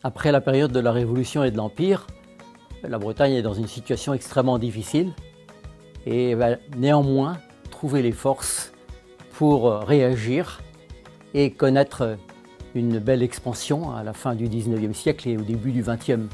Après la période de la Révolution et de l'Empire, la Bretagne est dans une situation extrêmement difficile et va néanmoins trouver les forces pour réagir et connaître une belle expansion à la fin du 19e siècle et au début du 20e.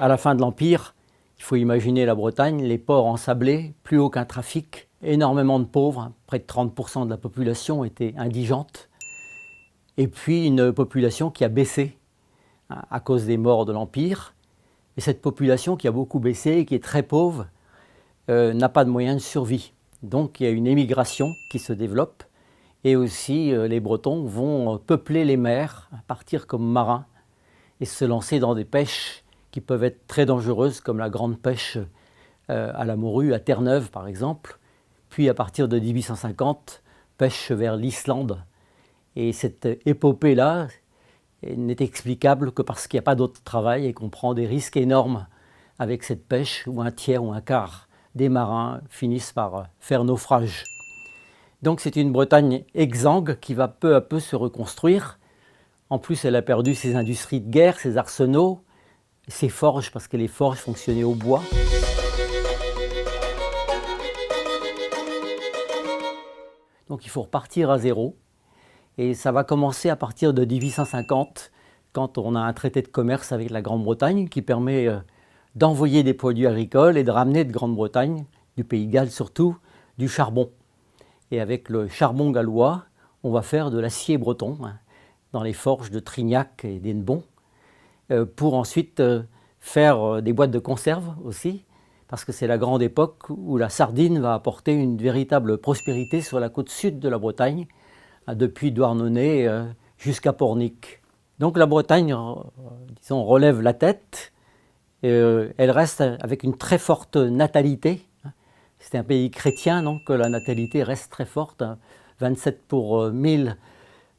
À la fin de l'Empire, il faut imaginer la Bretagne, les ports ensablés, plus aucun trafic, énormément de pauvres, près de 30% de la population était indigente, et puis une population qui a baissé à cause des morts de l'Empire. Et cette population qui a beaucoup baissé et qui est très pauvre n'a pas de moyens de survie. Donc il y a une émigration qui se développe, et aussi les Bretons vont peupler les mers, partir comme marins, et se lancer dans des pêches qui peuvent être très dangereuses, comme la grande pêche à la morue, à Terre-Neuve par exemple. Puis à partir de 1850, pêche vers l'Islande. Et cette épopée-là n'est explicable que parce qu'il n'y a pas d'autre travail et qu'on prend des risques énormes avec cette pêche, où un tiers ou un quart des marins finissent par faire naufrage. Donc c'est une Bretagne exsangue qui va peu à peu se reconstruire. En plus, elle a perdu ses industries de guerre, ses arsenaux, ses forges, parce que les forges fonctionnaient au bois. Donc il faut repartir à zéro. Et ça va commencer à partir de 1850, quand on a un traité de commerce avec la Grande-Bretagne qui permet d'envoyer des produits agricoles et de ramener de Grande-Bretagne, du Pays de Galles surtout, du charbon. Et avec le charbon gallois, on va faire de l'acier breton, dans les forges de Trignac et d'Hennebont, pour ensuite faire des boîtes de conserve aussi, parce que c'est la grande époque où la sardine va apporter une véritable prospérité sur la côte sud de la Bretagne, depuis Douarnenez jusqu'à Pornic. Donc la Bretagne, disons, relève la tête, elle reste avec une très forte natalité. C'est un pays chrétien, donc la natalité reste très forte, 27 pour 1000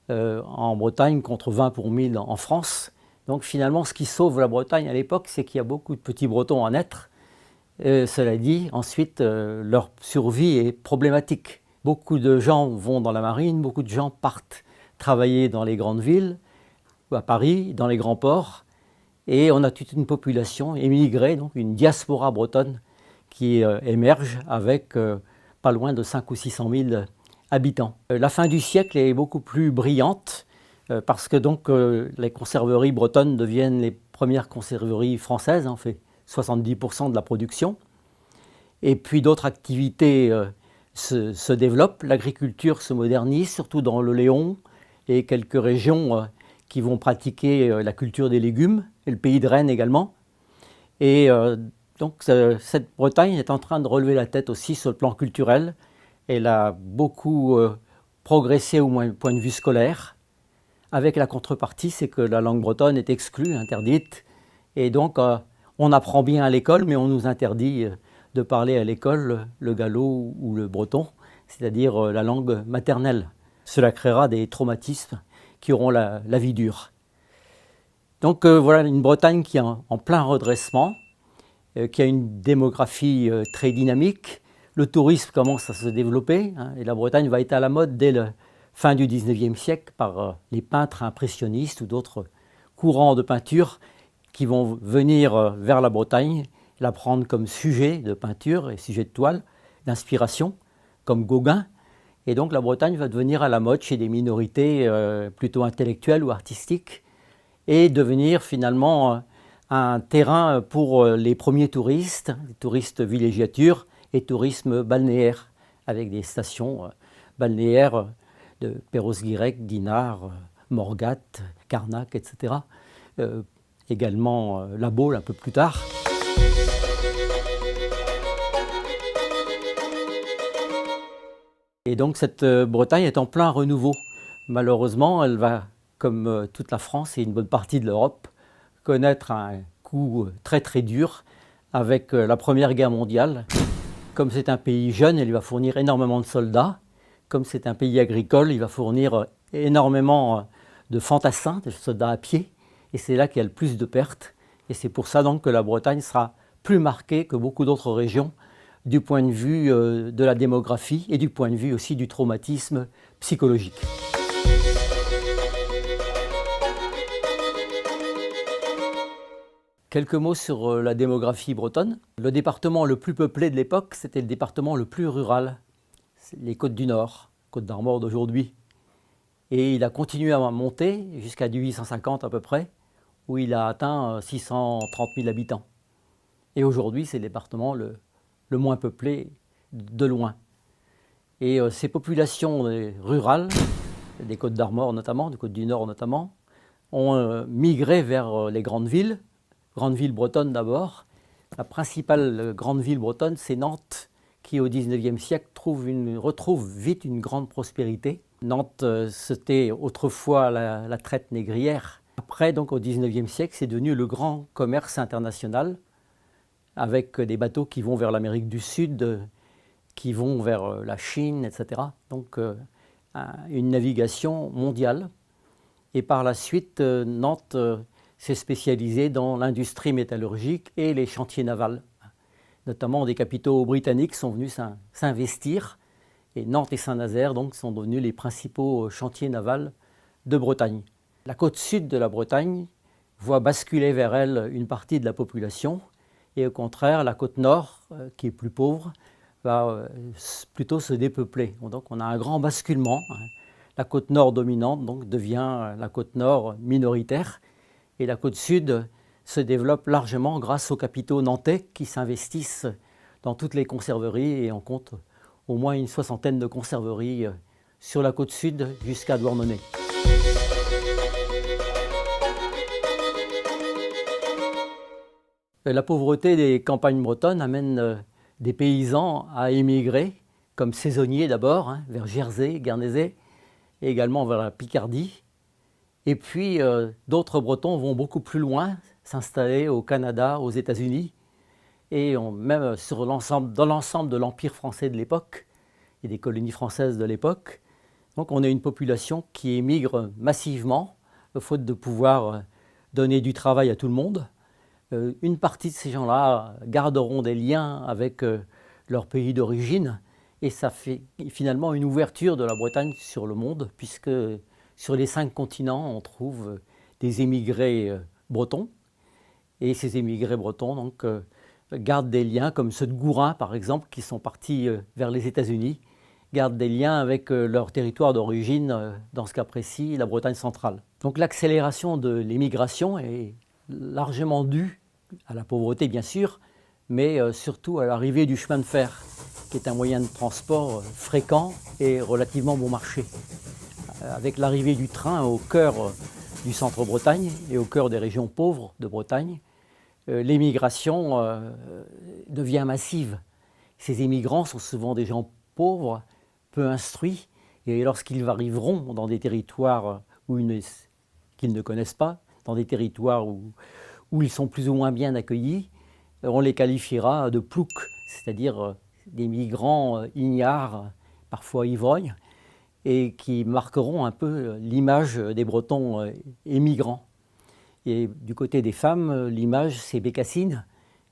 en Bretagne contre 20 pour 1000 en France. Donc finalement, ce qui sauve la Bretagne à l'époque, c'est qu'il y a beaucoup de petits Bretons à naître. Cela dit, ensuite, leur survie est problématique. Beaucoup de gens vont dans la marine, beaucoup de gens partent travailler dans les grandes villes, à Paris, dans les grands ports. Et on a toute une population émigrée, donc une diaspora bretonne qui émerge avec pas loin de 500 ou 600 000 habitants. La fin du siècle est beaucoup plus brillante, parce que donc les conserveries bretonnes deviennent les premières conserveries françaises, on fait 70% de la production. Et puis d'autres activités se développent, l'agriculture se modernise, surtout dans le Léon et quelques régions qui vont pratiquer la culture des légumes, et le pays de Rennes également. Et donc cette Bretagne est en train de relever la tête aussi sur le plan culturel. Elle a beaucoup progressé au point de vue scolaire, avec la contrepartie, c'est que la langue bretonne est exclue, interdite, et donc on apprend bien à l'école, mais on nous interdit de parler à l'école le gallo ou le breton, c'est-à-dire la langue maternelle. Cela créera des traumatismes qui auront la vie dure. Donc voilà une Bretagne qui est en plein redressement, qui a une démographie très dynamique. Le tourisme commence à se développer, et la Bretagne va être à la mode dès la fin du 19e siècle par les peintres impressionnistes ou d'autres courants de peinture qui vont venir vers la Bretagne, la prendre comme sujet de peinture et sujet de toile, d'inspiration, comme Gauguin. Et donc la Bretagne va devenir à la mode chez des minorités plutôt intellectuelles ou artistiques, et devenir finalement un terrain pour les premiers touristes, les touristes villégiatures et tourisme balnéaire, avec des stations balnéaires de Perros-Guirec, Dinard, Morgat, Carnac, etc. Également La Baule un peu plus tard. Et donc cette Bretagne est en plein renouveau. Malheureusement, elle va, comme toute la France et une bonne partie de l'Europe, connaître un coup très très dur avec la Première Guerre mondiale. Comme c'est un pays jeune, il va fournir énormément de soldats. Comme c'est un pays agricole, il va fournir énormément de fantassins, de soldats à pied. Et c'est là qu'il y a le plus de pertes. Et c'est pour ça donc que la Bretagne sera plus marquée que beaucoup d'autres régions du point de vue de la démographie et du point de vue aussi du traumatisme psychologique. Quelques mots sur la démographie bretonne. Le département le plus peuplé de l'époque, c'était le département le plus rural, les Côtes du Nord, Côte d'Armor d'aujourd'hui. Et il a continué à monter jusqu'à 1850 à peu près, où il a atteint 630 000 habitants. Et aujourd'hui, c'est le département le moins peuplé de loin. Et ces populations rurales, des Côtes d'Armor notamment, des Côtes du Nord notamment, ont migré vers les grandes villes bretonnes d'abord. La principale grande ville bretonne, c'est Nantes, qui au XIXe siècle retrouve vite une grande prospérité. Nantes, c'était autrefois la traite négrière. Après, donc au XIXe siècle, c'est devenu le grand commerce international, avec des bateaux qui vont vers l'Amérique du Sud, qui vont vers la Chine, etc. Donc une navigation mondiale. Et par la suite, Nantes s'est spécialisée dans l'industrie métallurgique et les chantiers navals. Notamment des capitaux britanniques sont venus s'investir. Et Nantes et Saint-Nazaire donc, sont devenus les principaux chantiers navals de Bretagne. La côte sud de la Bretagne voit basculer vers elle une partie de la population. Et au contraire, la côte nord, qui est plus pauvre, va plutôt se dépeupler. Donc on a un grand basculement. La côte nord dominante donc, devient la côte nord minoritaire. Et la côte sud se développe largement grâce aux capitaux nantais qui s'investissent dans toutes les conserveries. Et on compte au moins une soixantaine de conserveries sur la côte sud jusqu'à Douarnenez. La pauvreté des campagnes bretonnes amène des paysans à émigrer, comme saisonniers d'abord, vers Jersey, Guernesey, et également vers la Picardie. Et puis d'autres Bretons vont beaucoup plus loin, s'installer au Canada, aux États-Unis, et même dans l'ensemble de l'Empire français de l'époque, et des colonies françaises de l'époque. Donc on a une population qui émigre massivement, faute de pouvoir donner du travail à tout le monde. Une partie de ces gens-là garderont des liens avec leur pays d'origine, et ça fait finalement une ouverture de la Bretagne sur le monde, puisque sur les 5 continents, on trouve des émigrés bretons. Et ces émigrés bretons donc, gardent des liens, comme ceux de Gourin par exemple, qui sont partis vers les États-Unis, gardent des liens avec leur territoire d'origine, dans ce cas précis, la Bretagne centrale. Donc l'accélération de l'émigration est largement due à la pauvreté bien sûr, mais surtout à l'arrivée du chemin de fer, qui est un moyen de transport fréquent et relativement bon marché. Avec l'arrivée du train au cœur du centre-Bretagne et au cœur des régions pauvres de Bretagne, l'émigration devient massive. Ces immigrants sont souvent des gens pauvres, peu instruits, et lorsqu'ils arriveront dans des territoires qu'ils ne connaissent pas, dans des territoires où ils sont plus ou moins bien accueillis, on les qualifiera de ploucs, c'est-à-dire des migrants ignares, parfois ivrognes, et qui marqueront un peu l'image des Bretons émigrants. Et du côté des femmes, l'image, c'est Bécassine,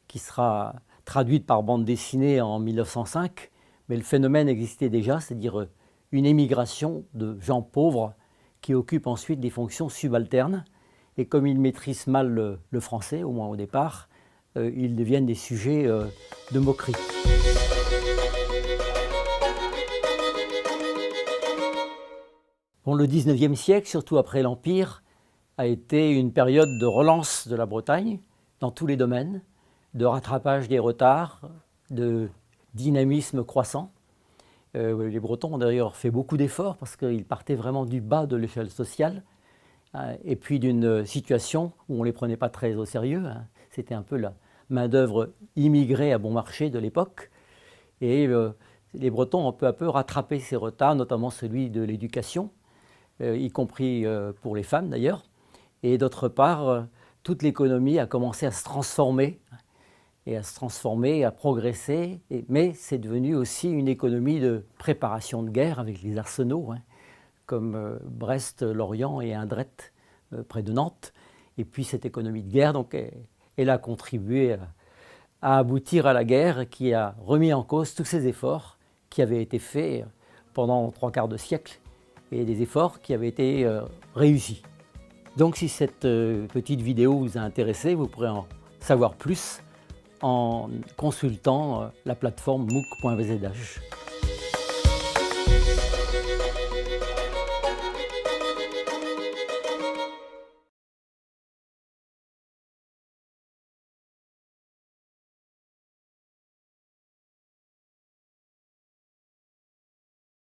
qui sera traduite par bande dessinée en 1905, mais le phénomène existait déjà, c'est-à-dire une émigration de gens pauvres qui occupent ensuite des fonctions subalternes, et comme ils maîtrisent mal le français, au moins au départ, ils deviennent des sujets de moquerie. Bon, le XIXe siècle, surtout après l'Empire, a été une période de relance de la Bretagne dans tous les domaines, de rattrapage des retards, de dynamisme croissant. Les Bretons ont d'ailleurs fait beaucoup d'efforts parce qu'ils partaient vraiment du bas de l'échelle sociale et puis d'une situation où on ne les prenait pas très au sérieux. C'était un peu la main-d'œuvre immigrée à bon marché de l'époque. Et les Bretons ont peu à peu rattrapé ces retards, notamment celui de l'éducation, y compris pour les femmes d'ailleurs. Et d'autre part, toute l'économie a commencé à se transformer. et à se transformer, à progresser. Mais c'est devenu aussi une économie de préparation de guerre avec les arsenaux, hein, comme Brest, Lorient et Indret, près de Nantes. Et puis cette économie de guerre, donc, elle a contribué à aboutir à la guerre qui a remis en cause tous ces efforts qui avaient été faits pendant 3/4 de siècle et des efforts qui avaient été réussis. Donc si cette petite vidéo vous a intéressé, vous pourrez en savoir plus en consultant la plateforme mooc.vzh.